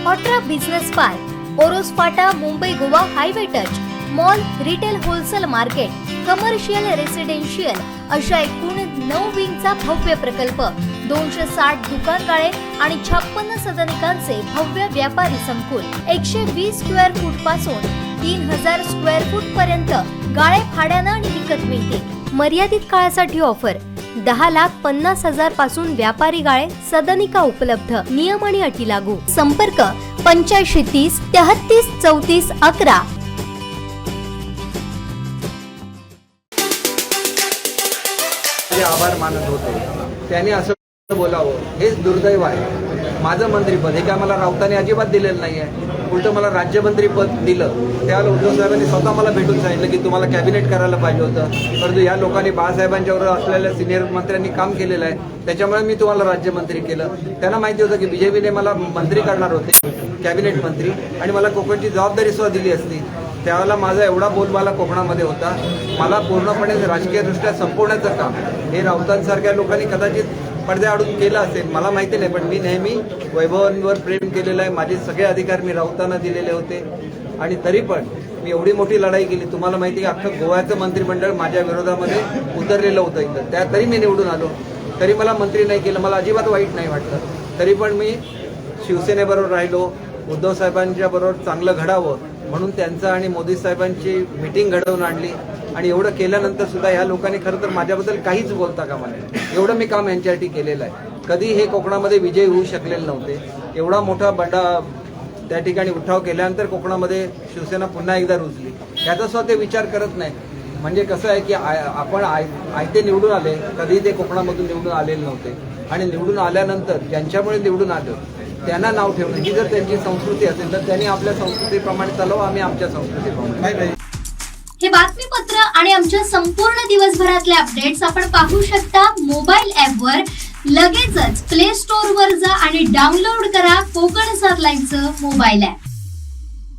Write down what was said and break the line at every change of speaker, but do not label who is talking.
ऑट्रा business park, Oros फाटा, Mumbai Goa highway touch, mall, retail wholesale market, commercial residential अशा एकूण 9 विंगचा भव्य प्रकल्प, 260 दुकानगाळे आणि 56 सदनिकांचे भव्य व्यापारी संकुल, 120 स्क्वेअर फूट पासून 3000 स्क्वेअर फूट पर्यंत गाळे भाड्यानं आणि विकत मिळतील। मर्यादित काळासाठी ऑफर, 10,50,000 पासून व्यापारी गाळे, सदनिका उपलब्ध, नियम आणि अटी लागू। संपर्क 8530 33 34 11।
आभार मानत होते त्यांनी असं बोलावं हेच दुर्दैव आहे। माझं मंत्रीपद हे काय मला राऊतांनी अजिबात दिलेलं नाही आहे, उलट मला राज्यमंत्रीपद दिलं। त्यावेळेला उद्धव साहेबांनी स्वतः मला भेटून सांगितलं की तुम्हाला कॅबिनेट करायला पाहिजे होतं, परंतु या लोकांनी बाळासाहेबांच्यावर असलेल्या सिनियर मंत्र्यांनी काम केलेलं आहे, त्याच्यामुळे मी तुम्हाला राज्यमंत्री केलं। त्यांना माहिती होतं की बीजेपीने मला मंत्री करणार होते, कॅबिनेट मंत्री, आणि मला कोकणची जबाबदारी सुद्धा दिली असती। त्यावेळेला माझा एवढा बोलबाला कोकणामध्ये होता, मला पूर्णपणे राजकीयदृष्ट्या संपवण्याचं काम हे राऊतांसारख्या लोकांनी कदाचित पडद्याआडून केलं असेल, मला माहिती नाही। पण मी नेहमी वैभवांवर प्रेम केलेलं आहे, माझे सगळे अधिकार मी राऊतांना दिलेले होते, आणि तरी पण मी एवढी मोठी लढाई केली। तुम्हाला माहिती आहे अख्खं गोव्याचं मंत्रिमंडळ माझ्या विरोधामध्ये उतरलेलं होतं इथं, त्या तरी मी निवडून आलो, तरी मला मंत्री नाही केलं, मला अजिबात वाईट नाही वाटलं। तरी पण मी शिवसेनेबरोबर राहिलो, उद्धव साहेबांच्या बरोबर चांगलं घडावं म्हणून त्यांचं आणि मोदी साहेबांची मीटिंग घडवून आणली, आणि एवढं केल्यानंतर सुद्धा ह्या लोकांनी खरं तर माझ्याबद्दल काहीच बोलता कामा नये। एवढं मी काम यांच्यासाठी केलेलं आहे। कधी हे कोकणामध्ये विजय होऊ शकलेले नव्हते, एवढा मोठा बंडा त्या ठिकाणी उठाव केल्यानंतर कोकणामध्ये शिवसेना पुन्हा एकदा रुजली, याचा सुद्धा ते विचार करत नाही। म्हणजे कसं आहे की आपण आयते निवडून आले, कधी ते कोकणामधून निवडून आलेले नव्हते, आणि निवडून आल्यानंतर ज्यांच्यामुळे निवडून आलं त्यांना नाव ठेवणं ही जर त्यांची संस्कृती असेल तर त्यांनी आपल्या संस्कृतीप्रमाणे चालवा, आम्ही आमच्या संस्कृतीप्रमाणे।
हे बातमीपत्र आणि आमच्या संपूर्ण दिवसभरातले अपडेट्स आपण पाहू शकता मोबाईल ॲपवर। लगेचच प्ले स्टोअर वर जा आणि डाउनलोड करा कोकण 7 लाईव्हचं मोबाईल ॲप।